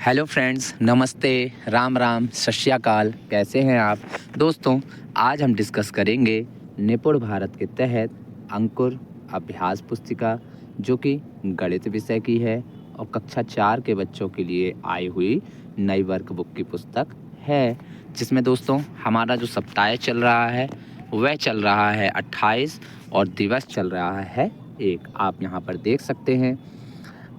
Hello friends, नमस्ते, राम राम, सत श्री अकाल। कैसे हैं आप दोस्तों? आज हम डिस्कस करेंगे निपुण भारत के तहत अंकुर अभ्यास पुस्तिका, जो कि गणित विषय की है और कक्षा 4 के बच्चों के लिए आई हुई नई वर्कबुक की पुस्तक है, जिसमें दोस्तों हमारा जो सप्ताह चल रहा है वह चल रहा है 28 और दिवस चल रहा है 1। आप यहाँ पर देख सकते हैं।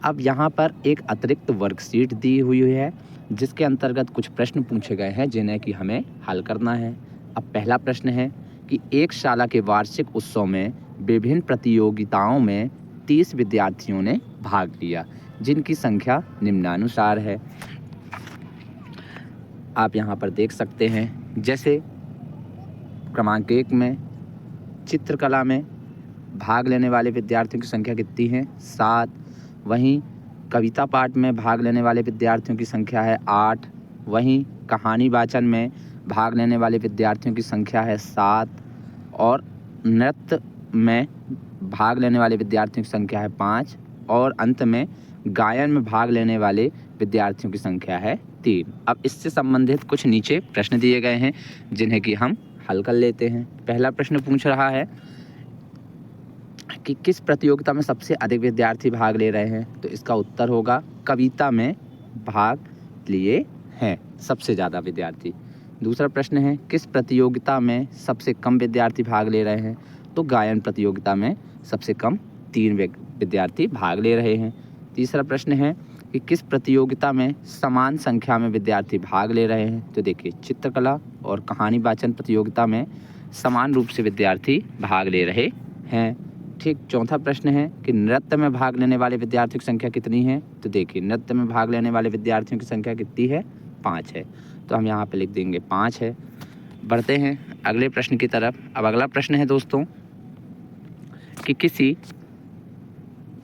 अब यहाँ पर एक अतिरिक्त वर्कशीट दी हुई है, जिसके अंतर्गत कुछ प्रश्न पूछे गए हैं जिन्हें कि हमें हल करना है। अब पहला प्रश्न है कि एक शाला के वार्षिक उत्सव में विभिन्न प्रतियोगिताओं में 30 विद्यार्थियों ने भाग लिया, जिनकी संख्या निम्नानुसार है। आप यहाँ पर देख सकते हैं, जैसे क्रमांक 1 में चित्रकला में भाग लेने वाले विद्यार्थियों की संख्या कितनी है? 7। वहीं कविता पाठ में भाग लेने वाले विद्यार्थियों की संख्या है 8। वहीं कहानी वाचन में भाग लेने वाले विद्यार्थियों की संख्या है 7 और नृत्य में भाग लेने वाले विद्यार्थियों की संख्या है 5 और अंत में गायन में भाग लेने वाले विद्यार्थियों की संख्या है 3। अब इससे संबंधित कुछ नीचे प्रश्न दिए गए हैं, जिन्हें कि हम हल कर लेते हैं। पहला प्रश्न पूछ रहा है कि किस प्रतियोगिता में सबसे अधिक विद्यार्थी भाग ले रहे हैं? तो इसका उत्तर होगा कविता में भाग लिए हैं सबसे ज़्यादा विद्यार्थी। दूसरा प्रश्न है किस प्रतियोगिता में सबसे कम विद्यार्थी भाग ले रहे हैं? तो गायन प्रतियोगिता में सबसे कम 3 विद्यार्थी भाग ले रहे हैं। तीसरा प्रश्न है कि किस प्रतियोगिता में समान संख्या में विद्यार्थी भाग ले रहे हैं? तो देखिए, चित्रकला और कहानी वाचन प्रतियोगिता में समान रूप से विद्यार्थी भाग ले रहे हैं। ठीक। चौथा प्रश्न है कि नृत्य में भाग लेने वाले विद्यार्थियों की संख्या कितनी है? तो देखिए, नृत्य में भाग लेने वाले विद्यार्थियों की संख्या कितनी है? 5 है। तो हम यहाँ पे लिख देंगे 5 है। बढ़ते हैं अगले प्रश्न की तरफ। अब अगला प्रश्न है दोस्तों कि किसी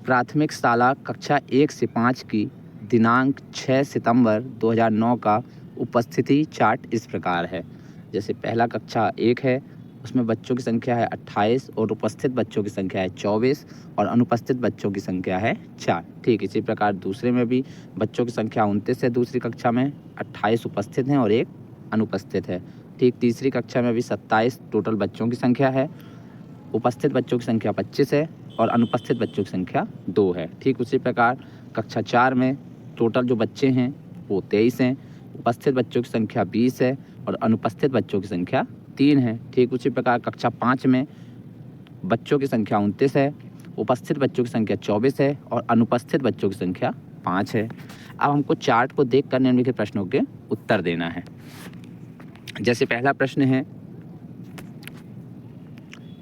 प्राथमिक शाला कक्षा 1 से 5 की दिनांक 6 सितंबर 2009 का उपस्थिति चार्ट इस प्रकार है। जैसे पहला कक्षा 1 है, उसमें बच्चों की संख्या है 28 और उपस्थित बच्चों की संख्या है 24 और अनुपस्थित बच्चों की संख्या है 4। ठीक इसी प्रकार दूसरे में भी बच्चों की संख्या 29 है, दूसरी कक्षा में 28 उपस्थित हैं और 1 अनुपस्थित है। ठीक, तीसरी कक्षा में भी 27 टोटल बच्चों की संख्या है, उपस्थित बच्चों की संख्या 25 है और अनुपस्थित बच्चों की संख्या 2 है। ठीक उसी प्रकार कक्षा 4 में टोटल जो बच्चे हैं वो 23 हैं, उपस्थित बच्चों की संख्या 20 है और अनुपस्थित बच्चों की संख्या 3 है। ठीक उसी प्रकार कक्षा 5 में बच्चों की संख्या 29 है, उपस्थित बच्चों की संख्या 24 है और अनुपस्थित बच्चों की संख्या 5 है। अब हमको चार्ट को देखकर निम्नलिखित प्रश्नों के उत्तर देना है। जैसे पहला प्रश्न है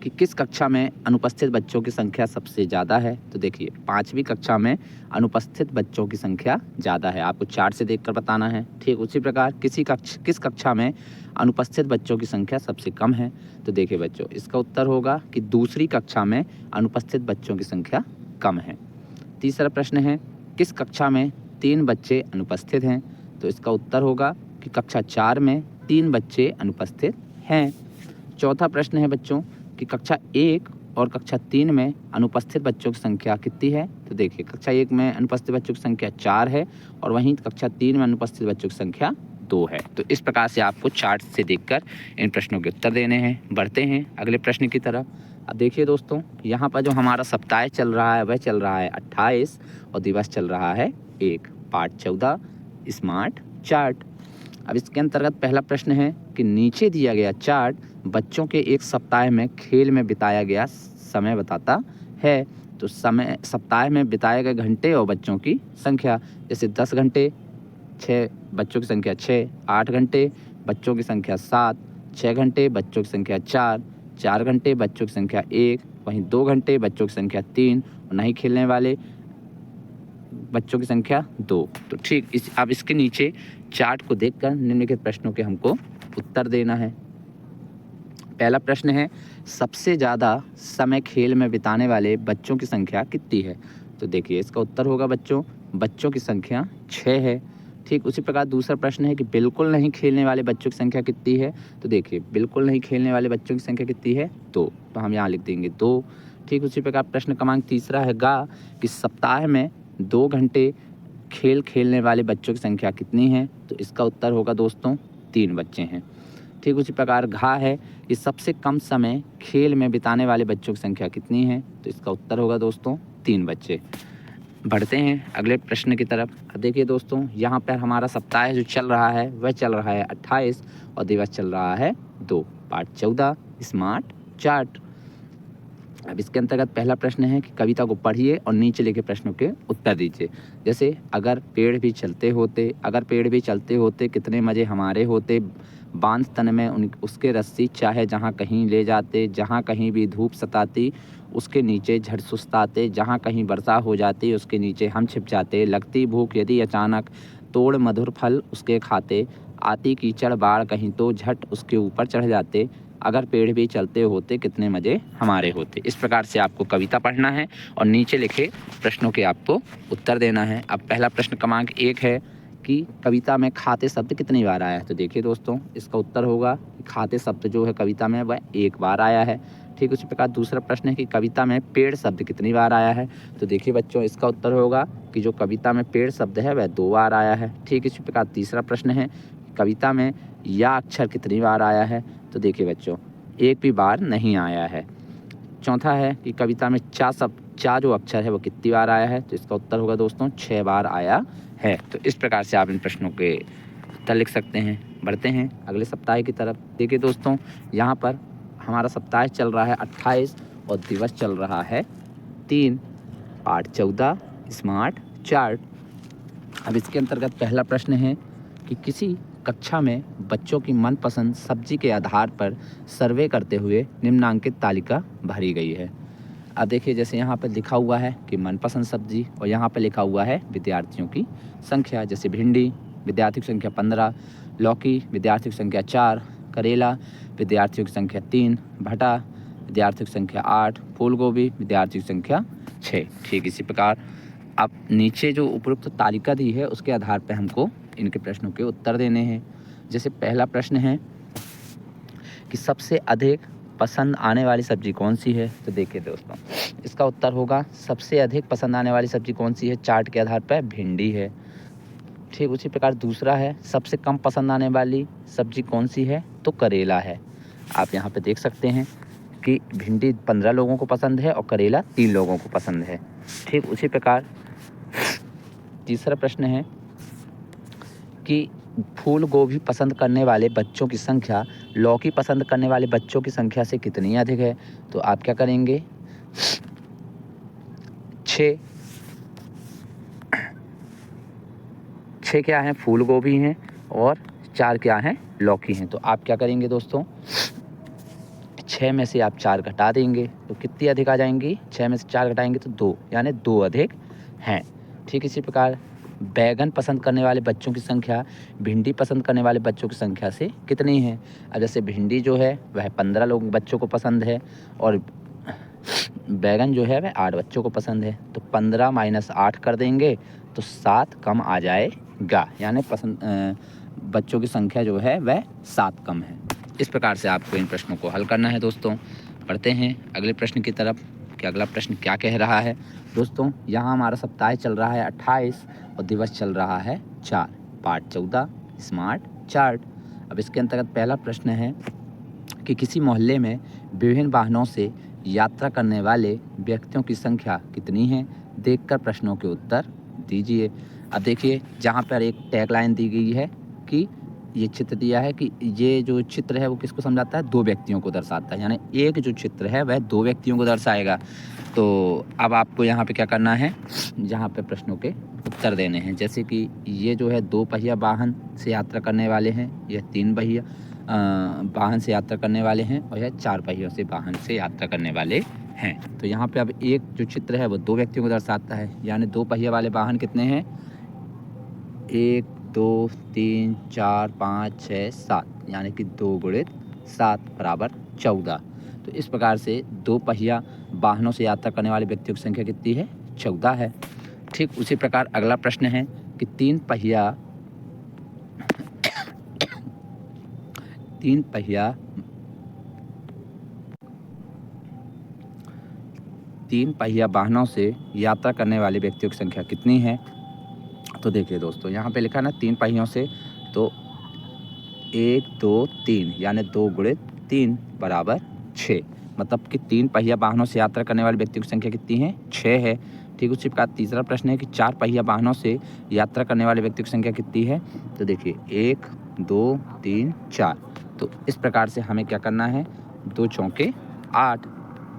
कि किस कक्षा में अनुपस्थित बच्चों की संख्या सबसे ज़्यादा है? तो देखिए, 5वीं कक्षा में अनुपस्थित बच्चों की संख्या ज़्यादा है, आपको चार्ट से देखकर बताना है। ठीक उसी प्रकार किस कक्षा में अनुपस्थित बच्चों की संख्या सबसे कम है? तो देखिए बच्चों, इसका उत्तर होगा कि दूसरी कक्षा में अनुपस्थित बच्चों की संख्या कम है। तीसरा प्रश्न है किस कक्षा में 3 बच्चे अनुपस्थित हैं? तो इसका उत्तर होगा कि कक्षा 4 में 3 बच्चे अनुपस्थित हैं। चौथा प्रश्न है बच्चों कि कक्षा 1 और कक्षा 3 में अनुपस्थित बच्चों की संख्या कितनी है? तो देखिए, कक्षा 1 में अनुपस्थित बच्चों की संख्या 4 है और वहीं कक्षा 3 में अनुपस्थित बच्चों की संख्या 2 है। तो इस प्रकार से आपको चार्ट से देखकर इन प्रश्नों के उत्तर देने हैं। बढ़ते हैं अगले प्रश्न की तरफ। अब देखिए दोस्तों, यहाँ पर जो हमारा सप्ताह चल रहा है वह चल रहा है 28 और दिवस चल रहा है 1, पाठ 14 स्मार्ट चार्ट। अब इसके अंतर्गत पहला प्रश्न है कि नीचे दिया गया चार्ट बच्चों के एक सप्ताह में खेल में बिताया गया समय बताता है। तो समय सप्ताह में बिताए गए घंटे और बच्चों की संख्या, जैसे 10 घंटे 6 बच्चों की संख्या 6, 8 घंटे बच्चों की संख्या 7, 6 घंटे बच्चों की संख्या 4, 4 घंटे बच्चों की संख्या 1, वहीं 2 घंटे बच्चों की संख्या 3 और नहीं खेलने वाले बच्चों की संख्या 2। तो ठीक अब इसके नीचे चार्ट को देखकर निम्नलिखित प्रश्नों के हमको उत्तर देना है। पहला प्रश्न है सबसे ज़्यादा समय खेल में बिताने वाले बच्चों की संख्या कितनी है? तो देखिए, इसका उत्तर होगा बच्चों की संख्या 6 है। ठीक उसी प्रकार दूसरा प्रश्न है कि बिल्कुल नहीं खेलने वाले बच्चों की संख्या कितनी है? तो देखिए, बिल्कुल नहीं खेलने वाले बच्चों की संख्या कितनी है? 2। तो हम यहाँ लिख देंगे 2। ठीक उसी प्रकार प्रश्न क्रमांक तीसरा है कि सप्ताह में 2 घंटे खेल खेलने वाले बच्चों की संख्या कितनी है? तो इसका उत्तर होगा दोस्तों 3 बच्चे हैं। ठीक उसी प्रकार घा है, ये सबसे कम समय खेल में बिताने वाले बच्चों की संख्या कितनी है? तो इसका उत्तर होगा दोस्तों 3 बच्चे। बढ़ते हैं अगले प्रश्न की तरफ। अब देखिए दोस्तों, यहाँ पर हमारा सप्ताह जो चल रहा है वह चल रहा है 28 और दिवस चल रहा है 2, पाठ 14 स्मार्ट चार्ट। अब इसके अंतर्गत पहला प्रश्न है कि कविता को पढ़िए और नीचे लिखे प्रश्नों के उत्तर दीजिए। जैसे अगर पेड़ भी चलते होते कितने मज़े हमारे होते, बांध तन में उसके रस्सी चाहे जहाँ कहीं ले जाते, जहाँ कहीं भी धूप सताती उसके नीचे झट सुस्ताते, जहाँ कहीं वर्षा हो जाती उसके नीचे हम छिप जाते, लगती भूख यदि अचानक तोड़ मधुर फल उसके खाते, आती कीचड़ बाढ़ कहीं तो झट उसके ऊपर चढ़ जाते, अगर पेड़ भी चलते होते कितने मज़े हमारे होते। इस प्रकार से आपको कविता पढ़ना है और नीचे लिखे प्रश्नों के आपको उत्तर देना है। अब पहला प्रश्न क्रमांक 1 है कि कविता में खाते शब्द कितनी बार आया है? तो देखिए दोस्तों, इसका उत्तर होगा कि खाते शब्द जो है कविता में वह 1 बार आया है। ठीक उसी प्रकार दूसरा प्रश्न है कि कविता में पेड़ शब्द कितनी बार आया है? तो देखिए बच्चों, इसका उत्तर होगा कि जो कविता में पेड़ शब्द है वह 2 बार आया है। ठीक इसी प्रकार तीसरा प्रश्न है कविता में या अक्षर कितनी बार आया है? तो देखिए बच्चों, 1 भी बार नहीं आया है। चौथा है कि कविता में चा जो अक्षर है वो कितनी बार आया है? तो इसका उत्तर होगा दोस्तों 6 बार आया है। तो इस प्रकार से आप इन प्रश्नों के उत्तर लिख सकते हैं। बढ़ते हैं अगले सप्ताह की तरफ। देखिए दोस्तों, यहाँ पर हमारा सप्ताह चल रहा है 28 और दिवस चल रहा है 3, पाठ 14 स्मार्ट चार्ट। अब इसके अंतर्गत पहला प्रश्न है कि किसी कक्षा में बच्चों की मनपसंद सब्जी के आधार पर सर्वे करते हुए निम्नांकित तालिका भरी गई है। अब देखिए, जैसे यहाँ पर लिखा हुआ है कि मनपसंद सब्जी और यहाँ पर लिखा हुआ है विद्यार्थियों की संख्या। जैसे भिंडी विद्यार्थियों की संख्या 15, लौकी विद्यार्थियों की संख्या 4, करेला विद्यार्थियों की संख्या 3, भटा विद्यार्थियों की संख्या 8, फूल गोभी विद्यार्थियों की संख्या 6। ठीक इसी प्रकार अब नीचे जो उपरोक्त तालिका दी है उसके आधार पर हमको इनके प्रश्नों के उत्तर देने हैं। जैसे पहला प्रश्न है कि सबसे अधिक पसंद आने वाली सब्जी कौन सी है? तो देखिए दोस्तों, इसका उत्तर होगा सबसे अधिक पसंद आने वाली सब्जी कौन सी है? चार्ट के आधार पर भिंडी है। ठीक उसी प्रकार दूसरा है सबसे कम पसंद आने वाली सब्जी कौन सी है? तो करेला है। आप यहाँ पे देख सकते हैं कि भिंडी 15 लोगों को पसंद है और करेला 3 लोगों को पसंद है। ठीक उसी प्रकार तीसरा प्रश्न है कि फूल गोभी पसंद करने वाले बच्चों की संख्या लौकी पसंद करने वाले बच्चों की संख्या से कितनी अधिक है? तो आप क्या करेंगे, 6 क्या हैं? फूल गोभी हैं और 4 क्या हैं? लौकी हैं। तो आप क्या करेंगे दोस्तों, 6 में से आप 4 घटा देंगे तो कितनी अधिक आ जाएंगी? 6 में से 4 घटाएंगे तो 2, यानी 2 अधिक हैं। ठीक इसी प्रकार बैगन पसंद करने वाले बच्चों की संख्या भिंडी पसंद करने वाले बच्चों की संख्या से कितनी है? अब जैसे भिंडी जो है वह 15 लोग बच्चों को पसंद है और बैगन जो है वह 8 बच्चों को पसंद है। तो 15 - 8 कर देंगे तो 7 कम आ जाएगा, यानी बच्चों की संख्या जो है वह 7 कम है। इस प्रकार से आपको इन प्रश्नों को हल करना है दोस्तों। बढ़ते हैं अगले प्रश्न की तरफ कि अगला प्रश्न क्या कह रहा है। दोस्तों, यहाँ हमारा सप्ताह चल रहा है 28 और दिवस चल रहा है 4, पाठ 14 स्मार्ट चार्ट। अब इसके अंतर्गत पहला प्रश्न है कि किसी मोहल्ले में विभिन्न वाहनों से यात्रा करने वाले व्यक्तियों की संख्या कितनी है? देखकर प्रश्नों के उत्तर दीजिए। अब देखिए, जहाँ पर एक टैगलाइन दी गई है कि ये चित्र दिया है कि ये जो चित्र है वो किसको समझाता है? 2 व्यक्तियों को दर्शाता है, यानी एक जो चित्र है वह 2 व्यक्तियों को दर्शाएगा। तो अब आपको यहाँ पे क्या करना है, यहाँ पे प्रश्नों के उत्तर देने हैं। जैसे कि ये जो है 2 पहिया वाहन से यात्रा करने वाले हैं, यह 3 पहिया वाहन से यात्रा करने वाले हैं और यह 4 पहियों से वाहन से यात्रा करने वाले हैं। तो यहाँ पे अब एक जो चित्र है वो 2 व्यक्तियों को दर्शाता है, यानी 2 पहिया वाले वाहन कितने हैं? 1 2 3 4 5 6 7, यानी कि 2 × 7 = 14। तो इस प्रकार से 2 पहिया वाहनों से यात्रा करने वाले व्यक्तियों की संख्या कितनी है? 14 है। ठीक उसी प्रकार अगला प्रश्न है कि 3 पहिया वाहनों से यात्रा करने वाले व्यक्तियों की संख्या कितनी है? तो देखिए दोस्तों, यहाँ पे लिखा है ना 3 पहियों से, तो 1 2 3 यानी 2 गुणित 3 बराबर 6। मतलब कि 3 पहिया वाहनों से यात्रा करने वाले व्यक्तियों की संख्या कितनी है? 6 है। ठीक उसी प्रकार तीसरा प्रश्न है कि 4 पहिया वाहनों से यात्रा करने वाले व्यक्तियों की संख्या कितनी है? तो देखिए 1 2 3 4। तो इस प्रकार से हमें क्या करना है? 2 चौके 8,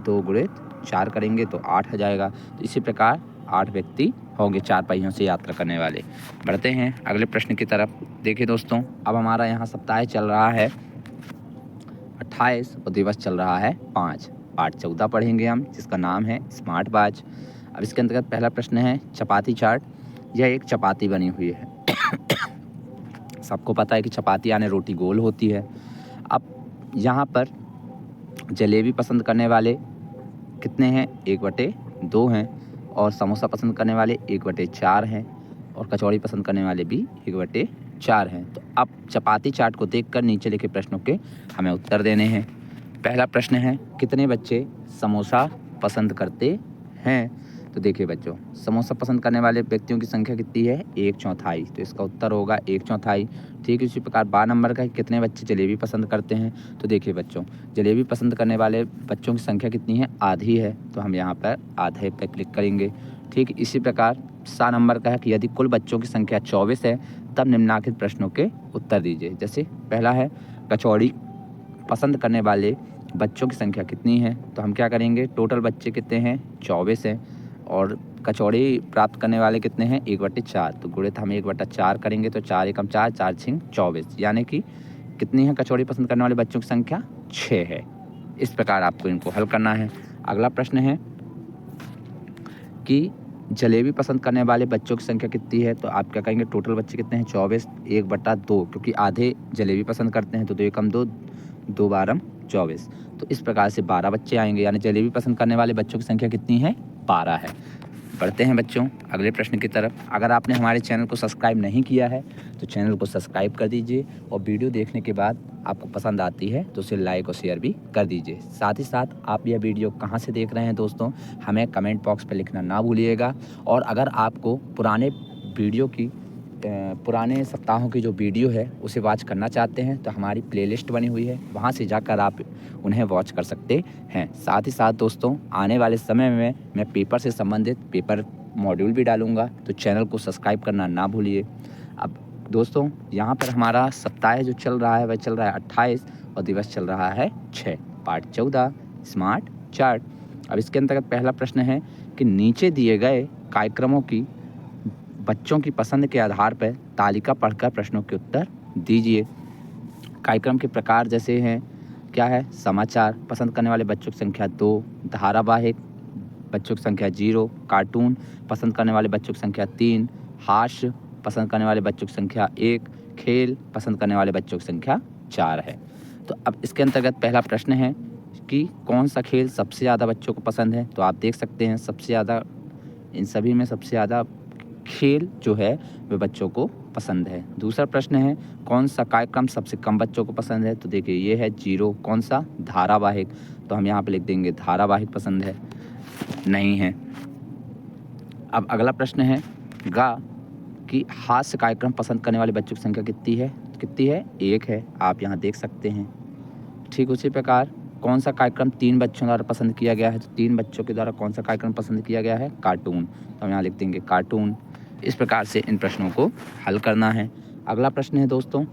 2 गुणित 4 करेंगे तो 8 हो जाएगा। तो इसी प्रकार 8 व्यक्ति होंगे 4 पहियों से यात्रा करने वाले। बढ़ते हैं अगले प्रश्न की तरफ। देखिए दोस्तों, अब हमारा यहाँ सप्ताह चल रहा है 28 और दिवस चल रहा है 5। पाठ 14 पढ़ेंगे हम, जिसका नाम है स्मार्ट वॉच। अब इसके अंतर्गत पहला प्रश्न है चपाती चार्ट। यह एक चपाती बनी हुई है। सबको पता है कि चपाती यानी रोटी गोल होती है। अब यहाँ पर जलेबी पसंद करने वाले कितने हैं? 1/2 हैं। और समोसा पसंद करने वाले 1/4 हैं। और कचौड़ी पसंद करने वाले भी 1/4 हैं। तो अब चपाती चार्ट को देखकर नीचे लिखे प्रश्नों के हमें उत्तर देने हैं। पहला प्रश्न है कितने बच्चे समोसा पसंद करते हैं? तो देखिए बच्चों, समोसा पसंद करने वाले व्यक्तियों की संख्या कितनी है? 1/4। तो इसका उत्तर होगा 1/4। ठीक इसी प्रकार 12 नंबर का कितने बच्चे जलेबी पसंद करते हैं? तो देखिए बच्चों, जलेबी पसंद करने वाले बच्चों की संख्या कितनी है? आधी है। तो हम यहाँ पर आधे पर क्लिक करेंगे। ठीक इसी प्रकार 7 नंबर का है कि यदि कुल बच्चों की संख्या 24 है तब निम्नलिखित प्रश्नों के उत्तर दीजिए। जैसे पहला है कचौड़ी पसंद करने वाले बच्चों की संख्या कितनी है? तो हम क्या करेंगे? टोटल बच्चे कितने हैं? 24 हैं। और कचौड़ी प्राप्त करने वाले कितने हैं? 1/4। तो गुणित हम 1/4 करेंगे तो 4 एकम 4, 4 छिंग 24, यानी कि कितनी है कचौड़ी पसंद करने वाले बच्चों की संख्या? 6 है। इस प्रकार आपको इनको हल करना है। अगला प्रश्न है कि जलेबी पसंद करने वाले बच्चों की संख्या कितनी है? तो आप क्या कहेंगे? टोटल बच्चे कितने हैं? 24, 1/2, क्योंकि आधे जलेबी पसंद करते हैं तो 2 एकम 2, 2 बारम 24। तो इस प्रकार से 12 बच्चे आएंगे, यानी जलेबी पसंद करने वाले बच्चों की संख्या कितनी है? 12 है। बढ़ते हैं बच्चों अगले प्रश्न की तरफ। अगर आपने हमारे चैनल को सब्सक्राइब नहीं किया है तो चैनल को सब्सक्राइब कर दीजिए, और वीडियो देखने के बाद आपको पसंद आती है तो उसे लाइक और शेयर भी कर दीजिए। साथ ही साथ आप यह वीडियो कहाँ से देख रहे हैं दोस्तों, हमें कमेंट बॉक्स पर लिखना ना भूलिएगा। और अगर आपको पुराने सप्ताहों की जो वीडियो है उसे वॉच करना चाहते हैं तो हमारी प्लेलिस्ट बनी हुई है, वहां से जाकर आप उन्हें वॉच कर सकते हैं। साथ ही साथ दोस्तों, आने वाले समय में मैं पेपर से संबंधित पेपर मॉड्यूल भी डालूंगा, तो चैनल को सब्सक्राइब करना ना भूलिए। अब दोस्तों, यहाँ पर हमारा सप्ताह जो चल रहा है वह चल रहा है 28 और दिवस चल रहा है 6। Part 14 smart chart. अब इसके अंतर्गत पहला प्रश्न है कि नीचे दिए गए कार्यक्रमों की बच्चों की पसंद के आधार पर तालिका पढ़कर प्रश्नों के उत्तर दीजिए। कार्यक्रम के प्रकार जैसे हैं, क्या है? समाचार पसंद करने वाले बच्चों की संख्या 2, धारावाहिक बच्चों की संख्या 0, कार्टून पसंद करने वाले बच्चों की संख्या 3, हास्य पसंद करने वाले बच्चों की संख्या 1, खेल पसंद करने वाले बच्चों की संख्या 4 है। तो अब इसके अंतर्गत पहला प्रश्न है कि कौन सा खेल सबसे ज़्यादा बच्चों को पसंद है? तो आप देख सकते हैं सबसे ज़्यादा, इन सभी में सबसे ज़्यादा खेल जो है वह बच्चों को पसंद है। दूसरा प्रश्न है कौन सा कार्यक्रम सबसे कम बच्चों को पसंद है? तो देखिए ये है 0। कौन सा? धारावाहिक। तो हम यहाँ पे लिख देंगे धारावाहिक पसंद है, नहीं है। अब अगला प्रश्न है गा कि हास्य कार्यक्रम पसंद करने वाले बच्चों की संख्या कितनी है? 1 है, आप यहाँ देख सकते हैं। ठीक उसी प्रकार कौन सा कार्यक्रम 3 बच्चों द्वारा पसंद किया गया है? तो 3 बच्चों के द्वारा कौन सा कार्यक्रम पसंद किया गया है? कार्टून। तो हम यहाँ लिख देंगे कार्टून। इस प्रकार से इन प्रश्नों को हल करना है। अगला प्रश्न है दोस्तों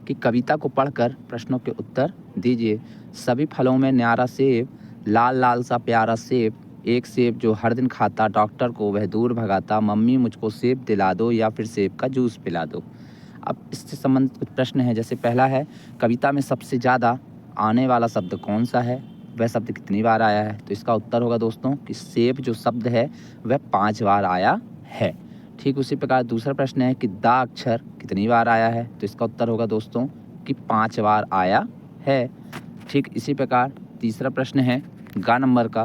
कि कविता को पढ़कर प्रश्नों के उत्तर दीजिए। सभी फलों में न्यारा सेब, लाल लाल सा प्यारा सेब, एक सेब जो हर दिन खाता, डॉक्टर को वह दूर भगाता, मम्मी मुझको सेब दिला दो या फिर सेब का जूस पिला दो। अब इससे संबंधित कुछ प्रश्न हैं। जैसे पहला है कविता में सबसे ज़्यादा आने वाला शब्द कौन सा है? वह शब्द कितनी बार आया है? तो इसका उत्तर होगा दोस्तों कि सेब जो शब्द है वह 5 बार आया है। ठीक उसी प्रकार दूसरा प्रश्न है कि दा अक्षर कितनी बार आया है? तो इसका उत्तर होगा दोस्तों कि 5 बार आया है। ठीक इसी प्रकार तीसरा प्रश्न है गा नंबर का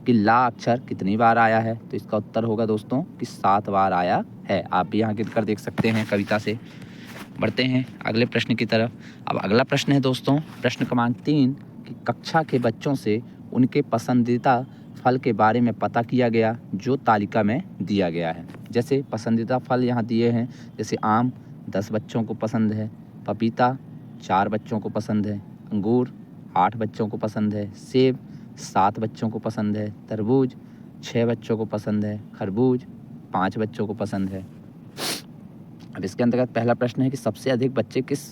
कि ला अक्षर कितनी बार आया है? तो इसका उत्तर होगा दोस्तों कि 7 बार आया है। आप भी यहाँ गिनकर देख सकते हैं कविता से। बढ़ते हैं अगले प्रश्न की तरफ। अब अगला प्रश्न है दोस्तों प्रश्न क्रमांक 3 कि कक्षा के बच्चों से उनके पसंदीदा फल के बारे में पता किया गया जो तालिका में दिया गया है। जैसे पसंदीदा फल यहाँ दिए हैं, जैसे आम 10 बच्चों को पसंद है, पपीता 4 बच्चों को पसंद है, अंगूर 8 बच्चों को पसंद है, सेब 7 बच्चों को पसंद है, तरबूज 6 बच्चों को पसंद है, खरबूज 5 बच्चों को पसंद है। अब इसके अंतर्गत पहला प्रश्न है कि सबसे अधिक बच्चे किस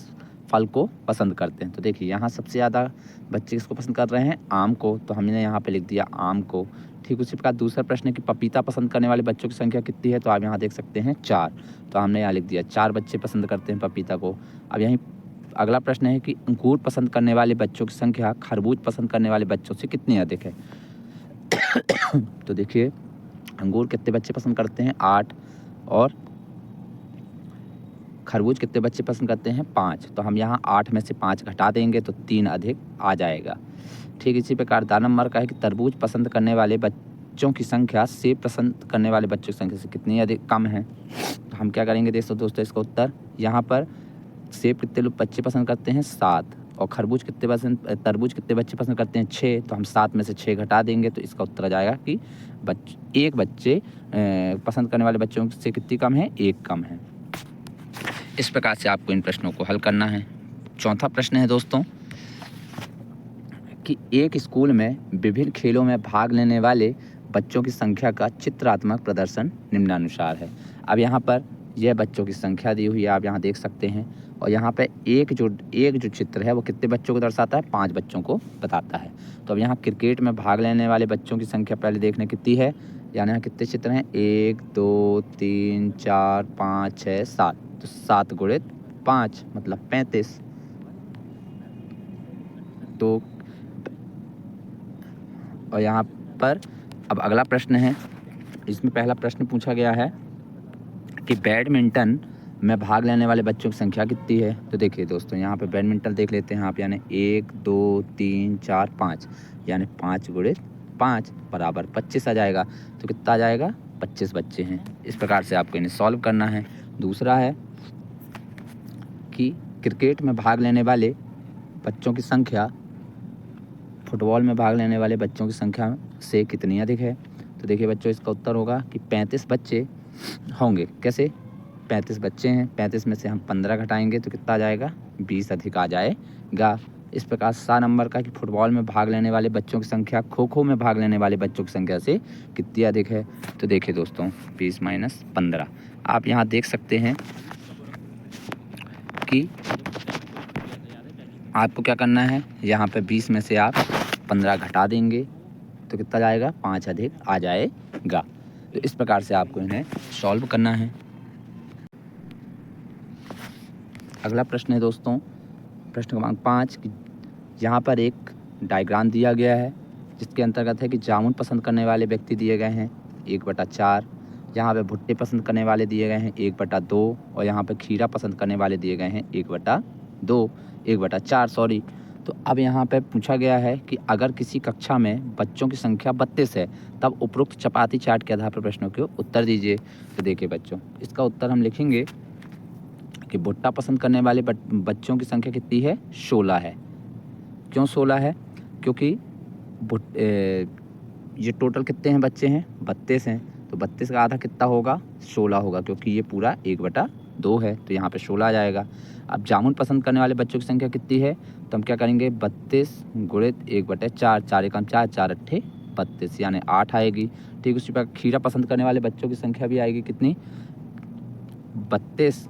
फल को पसंद करते हैं। तो देखिए यहाँ सबसे ज़्यादा बच्चे किसको पसंद कर रहे हैं, आम को, तो हमने यहाँ पे लिख दिया आम को। ठीक उसी प्रकार दूसरा प्रश्न है कि पपीता पसंद करने वाले बच्चों की संख्या कितनी है, तो आप यहाँ देख सकते हैं 4, तो हमने यहाँ लिख दिया 4 बच्चे पसंद करते हैं पपीता को। अब यहीं अगला प्रश्न है कि अंगूर पसंद करने वाले बच्चों की संख्या खरबूज पसंद करने वाले बच्चों से कितनी अधिक है। तो देखिए अंगूर कितने बच्चे पसंद करते हैं, 8, और खरबूज कितने बच्चे पसंद करते हैं, 5, तो हम यहाँ 8 में से 5 घटा देंगे तो 3 अधिक आ जाएगा। ठीक इसी प्रकार 2 नंबर का है कि तरबूज पसंद करने वाले बच्चों की संख्या सेब पसंद करने वाले बच्चों की संख्या से कितनी अधिक कम है। तो हम क्या करेंगे दोस्तों इसका उत्तर, यहाँ पर सेब कितने लोग बच्चे पसंद करते हैं, 7, और तरबूज कितने बच्चे पसंद करते हैं, 6, तो हम 7 में से 6 घटा देंगे तो इसका उत्तर आ जाएगा कि एक बच्चे पसंद करने वाले बच्चों से कितनी कम है, 1 कम है। इस प्रकार से आपको इन प्रश्नों को हल करना है। चौथा प्रश्न है दोस्तों कि एक स्कूल में विभिन्न खेलों में भाग लेने वाले बच्चों की संख्या का चित्रात्मक प्रदर्शन निम्नानुसार है। अब यहाँ पर यह बच्चों की संख्या दी हुई है, आप यहाँ देख सकते हैं, और यहाँ पे एक जो चित्र है वो कितने बच्चों को दर्शाता है, 5 बच्चों को बताता है। तो अब यहाँ क्रिकेट में भाग लेने वाले बच्चों की संख्या पहले देखने कितनी है, यानी यहाँ कितने चित्र हैं, 1 2 3 4 5 6 7, तो 7 गुणित 5 मतलब 35। तो और यहाँ पर अब अगला प्रश्न है, इसमें पहला प्रश्न पूछा गया है कि बैडमिंटन में भाग लेने वाले बच्चों की संख्या कितनी है। तो देखिए दोस्तों यहाँ पे बैडमिंटन देख लेते हैं आप, यानी 1 2 3 4 5, यानी 5 गुणित 5 बराबर 25 आ जाएगा। तो कितना आ जाएगा, 25 बच्चे हैं। इस प्रकार से आपको इन्हें सॉल्व करना है। दूसरा है कि क्रिकेट में भाग लेने वाले बच्चों की संख्या फुटबॉल में भाग लेने वाले बच्चों की संख्या से कितनी अधिक है। तो देखिए बच्चों इसका उत्तर होगा कि 35 बच्चे होंगे। कैसे, 35 बच्चे हैं, 35 में से हम 15 घटाएंगे तो कितना आ जाएगा, 20 अधिक आ जाएगा। इस प्रकार 7 नंबर का कि फुटबॉल में भाग लेने वाले बच्चों की संख्या खो खो में भाग लेने वाले बच्चों की संख्या से कितनी अधिक है। तो देखिए दोस्तों 20 माइनस 15, आप यहाँ देख सकते हैं कि आपको क्या करना है, यहाँ पे 20 में से आप 15 घटा देंगे तो कितना जाएगा, 5 अधिक आ जाएगा। तो इस प्रकार से आपको इन्हें सॉल्व करना है। अगला प्रश्न है दोस्तों प्रश्न क्रमांक 5 कि यहाँ पर एक डायग्राम दिया गया है जिसके अंतर्गत है कि जामुन पसंद करने वाले व्यक्ति दिए गए हैं 1/4, यहाँ पे भुट्टे पसंद करने वाले दिए गए हैं 1/2, और यहाँ पे खीरा पसंद करने वाले दिए गए हैं 1/4 सॉरी। तो अब यहाँ पे पूछा गया है कि अगर किसी कक्षा में बच्चों की संख्या 32 है तब उपरोक्त चपाती चार्ट के आधार पर प्रश्नों के उत्तर दीजिए। तो देखिए बच्चों इसका उत्तर हम लिखेंगे कि भुट्टा पसंद करने वाले बच्चों की संख्या कितनी है, 16 है। क्यों 16 है, क्योंकि ये टोटल कितने हैं बच्चे हैं, 32 हैं, तो 32 का आधा कितना होगा, 16 होगा, क्योंकि ये पूरा 1/2 है, तो यहाँ पे 16 आ जाएगा। अब जामुन पसंद करने वाले बच्चों की संख्या कितनी है, तो हम क्या करेंगे 32 गुणित 1/4, 4 एकम 4, 4 अट्ठे 32, यानी 8 आएगी। ठीक उसी प्रकार खीरा पसंद करने वाले बच्चों की संख्या भी आएगी कितनी, 32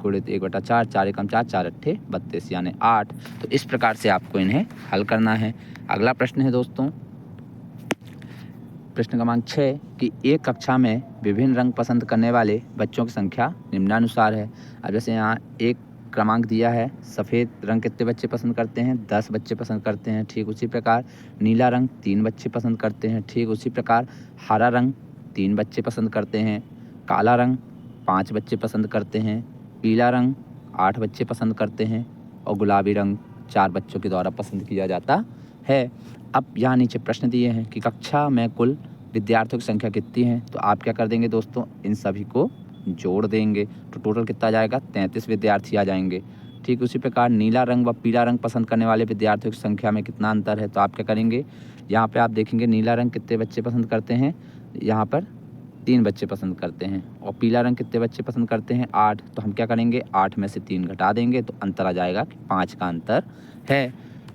गुणित 1/4, 4 एकम 4, 4 अट्ठे 32, यानी 8। तो इस प्रकार से आपको इन्हें हल करना है। अगला प्रश्न है दोस्तों प्रश्न क्रमांक 6 कि एक कक्षा में विभिन्न रंग पसंद करने वाले बच्चों की संख्या निम्नानुसार है। अब जैसे यहाँ एक क्रमांक दिया है, सफ़ेद रंग कितने बच्चे पसंद करते हैं, 10 बच्चे पसंद करते हैं। ठीक उसी प्रकार नीला रंग 3 बच्चे पसंद करते हैं। ठीक उसी प्रकार हरा रंग 3 बच्चे पसंद करते हैं। काला रंग 5 बच्चे पसंद करते हैं। पीला रंग 8 बच्चे पसंद करते हैं, और गुलाबी रंग 4 बच्चों के द्वारा पसंद किया जाता है। अब यहाँ नीचे प्रश्न दिए हैं कि कक्षा में कुल विद्यार्थियों की संख्या कितनी है, तो आप क्या कर देंगे दोस्तों, इन सभी को जोड़ देंगे तो टोटल कितना आ जाएगा, 33 विद्यार्थी आ जाएंगे। ठीक उसी प्रकार नीला रंग व पीला रंग पसंद करने वाले विद्यार्थियों की संख्या में कितना अंतर है, तो आप क्या करेंगे, यहाँ पे आप देखेंगे नीला रंग कितने बच्चे पसंद करते हैं, यहाँ पर 3 बच्चे पसंद करते हैं। और पीला रंग कितने बच्चे पसंद करते हैं? 8। तो हम क्या करेंगे, 8 में से 3 घटा देंगे तो अंतर आ जाएगा कि 5 का अंतर है।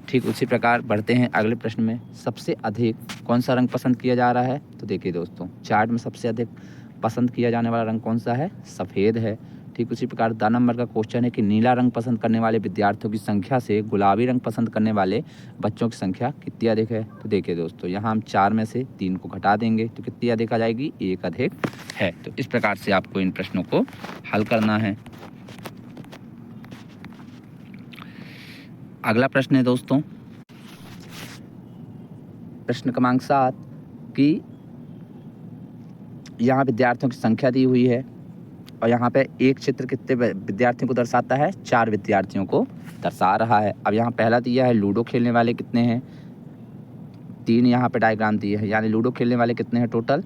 ठीक उसी प्रकार बढ़ते हैं अगले प्रश्न में। सबसे अधिक कौन सा रंग पसंद किया जा रहा है? तो देखिए दोस्तों, चार्ट में सबसे अधिक पसंद किया जाने वाला रंग कौन सा है? सफ़ेद है। ठीक उसी प्रकार 10 नंबर का क्वेश्चन है कि नीला रंग पसंद करने वाले विद्यार्थियों की संख्या से गुलाबी रंग पसंद करने वाले बच्चों की संख्या कितनी अधिक है? तो देखिए दोस्तों, यहाँ हम 4 में से 3 को घटा देंगे तो कितनी अधिक आ जाएगी? 1 अधिक है। तो इस प्रकार से आपको इन प्रश्नों को हल करना है। अगला प्रश्न है दोस्तों, प्रश्न क्रमांक 7 कि यहाँ विद्यार्थियों की संख्या दी हुई है और यहाँ पे एक चित्र कितने विद्यार्थियों को दर्शाता है? 4 विद्यार्थियों को दर्शा रहा है। अब यहाँ पहला दिया है लूडो खेलने वाले कितने हैं? 3 यहाँ पे डायग्राम दिए हैं, यानी लूडो खेलने वाले कितने हैं टोटल?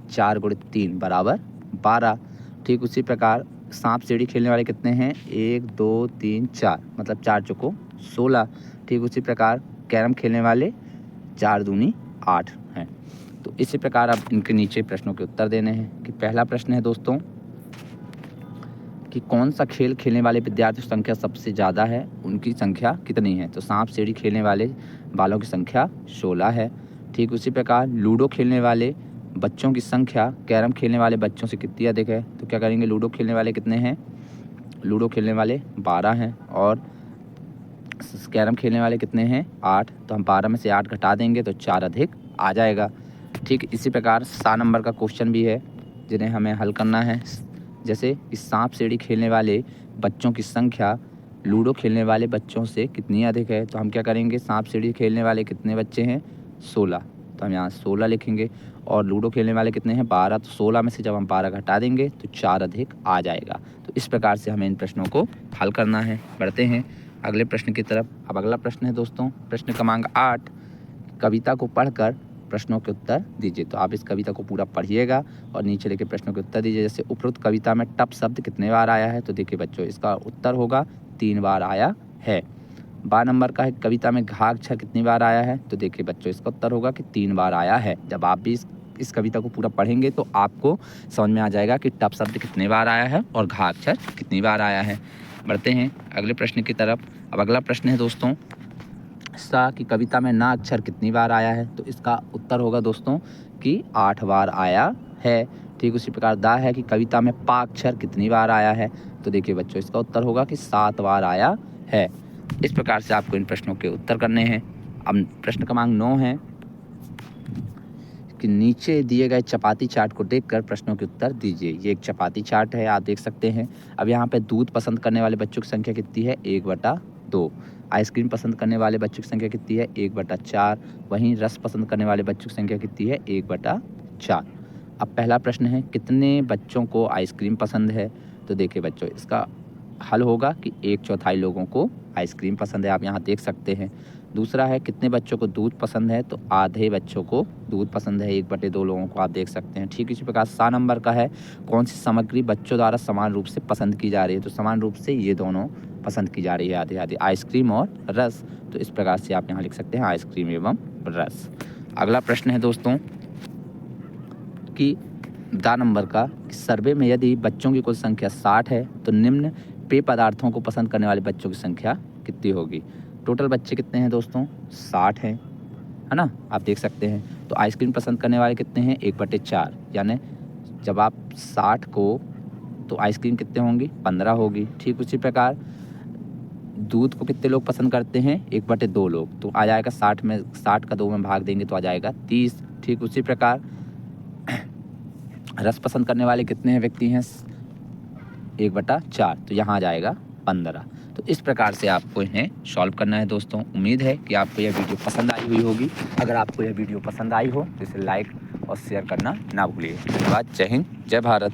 4 × 3 = 12। ठीक उसी प्रकार सांप सीढ़ी खेलने वाले कितने हैं? 1 2 3 4, मतलब 4 चौको 16। ठीक उसी प्रकार कैरम खेलने वाले 4 दूनी 8 हैं। तो इसी प्रकार अब इनके नीचे प्रश्नों के उत्तर देने हैं। कि पहला प्रश्न है दोस्तों कि कौन सा खेल खेलने वाले विद्यार्थियों की संख्या सबसे ज़्यादा है, उनकी संख्या कितनी है? तो सांप सीढ़ी खेलने वालों की संख्या 16 है। ठीक उसी प्रकार लूडो खेलने वाले बच्चों की संख्या कैरम खेलने वाले बच्चों से कितनी अधिक है? तो क्या करेंगे, लूडो खेलने वाले कितने हैं? लूडो खेलने वाले 12 हैं और कैरम खेलने वाले कितने हैं? 8। तो हम 12 में से 8 घटा देंगे तो 4 अधिक आ जाएगा। ठीक इसी प्रकार 7 नंबर का क्वेश्चन भी है जिन्हें हमें हल करना है। जैसे इस सांप सीढ़ी खेलने वाले बच्चों की संख्या लूडो खेलने वाले बच्चों से कितनी अधिक है? तो हम क्या करेंगे, सांप सीढ़ी खेलने वाले कितने बच्चे हैं? 16। तो हम यहाँ 16 लिखेंगे और लूडो खेलने वाले कितने हैं? 12। तो 16 में से जब हम 12 घटा देंगे तो 4 अधिक आ जाएगा। तो इस प्रकार से हमें इन प्रश्नों को हल करना है। बढ़ते हैं अगले प्रश्न की तरफ। अब अगला प्रश्न है दोस्तों, प्रश्न क्रमांक 8, कविता को पढ़कर प्रश्नों के उत्तर दीजिए। तो आप इस कविता को पूरा पढ़िएगा और नीचे लिखे प्रश्नों के उत्तर दीजिए। जैसे उपरोक्त कविता में टप शब्द कितने बार आया है? तो देखिए बच्चों, इसका उत्तर होगा 3 बार आया है। 12 नंबर का है कविता में घा अक्षर कितनी बार आया है? तो देखिए बच्चों, इसका उत्तर होगा कि 3 बार आया है। जब आप भी इस कविता को पूरा पढ़ेंगे तो आपको समझ में आ जाएगा कि टप शब्द कितने बार आया है और घा अक्षर कितनी बार आया है। बढ़ते हैं अगले प्रश्न की तरफ। अब अगला प्रश्न है दोस्तों, सा की कविता में ना अक्षर कितनी बार आया है? तो इसका उत्तर होगा दोस्तों कि 8 बार आया है। ठीक उसी प्रकार दा है कि कविता में पा अक्षर कितनी बार आया है? तो देखिए बच्चों, इसका उत्तर होगा कि 7 बार आया है। इस प्रकार से आपको इन प्रश्नों के उत्तर करने हैं। अब प्रश्न क्रमांक 9 है कि नीचे दिए गए चपाती चार्ट को देखकर प्रश्नों के उत्तर दीजिए। ये एक चपाती चार्ट है, आप देख सकते हैं। अब यहाँ पे दूध पसंद करने वाले बच्चों की संख्या कितनी है? 1/2। आइसक्रीम पसंद करने वाले बच्चों की संख्या कितनी है? 1/4। वहीं रस पसंद करने वाले बच्चों की संख्या कितनी है? 1/4। अब पहला प्रश्न है, कितने बच्चों को आइसक्रीम पसंद है? तो देखिए बच्चों, इसका हल होगा कि 1/4 लोगों को आइसक्रीम पसंद है, आप यहाँ देख सकते हैं। दूसरा है, कितने बच्चों को दूध पसंद है? तो आधे बच्चों को दूध पसंद है, 1/2 लोगों को, आप देख सकते हैं। ठीक इसी प्रकार 7 नंबर का है, कौन सी सामग्री बच्चों द्वारा समान रूप से पसंद की जा रही है? तो समान रूप से ये दोनों पसंद की जा रही है, आधे आधे, आइसक्रीम और रस। तो इस प्रकार से आप यहाँ लिख सकते हैं आइसक्रीम एवं रस। अगला प्रश्न है दोस्तों कि 10 नंबर का, सर्वे में यदि बच्चों की कुल संख्या 60 है तो निम्न पेय पदार्थों को पसंद करने वाले बच्चों की संख्या कितनी होगी? टोटल बच्चे कितने हैं दोस्तों? 60 हैं, है ना, आप देख सकते हैं। तो आइसक्रीम पसंद करने वाले कितने हैं? 1/4। यानी जब आप 60 को, तो आइसक्रीम कितने होंगी? 15 होगी। ठीक उसी प्रकार दूध को कितने लोग पसंद करते हैं? 1/2 लोग। तो आ जाएगा 60 का 2 में भाग देंगे तो आ जाएगा 30। ठीक उसी प्रकार रस पसंद करने वाले कितने व्यक्ति हैं? 1/4। तो यहाँ आ जाएगा 15। तो इस प्रकार से आपको इन्हें सॉल्व करना है दोस्तों। उम्मीद है कि आपको यह वीडियो पसंद आई हुई होगी। अगर आपको यह वीडियो पसंद आई हो तो इसे लाइक और शेयर करना ना भूलिए। धन्यवाद। जय हिंद, जय भारत।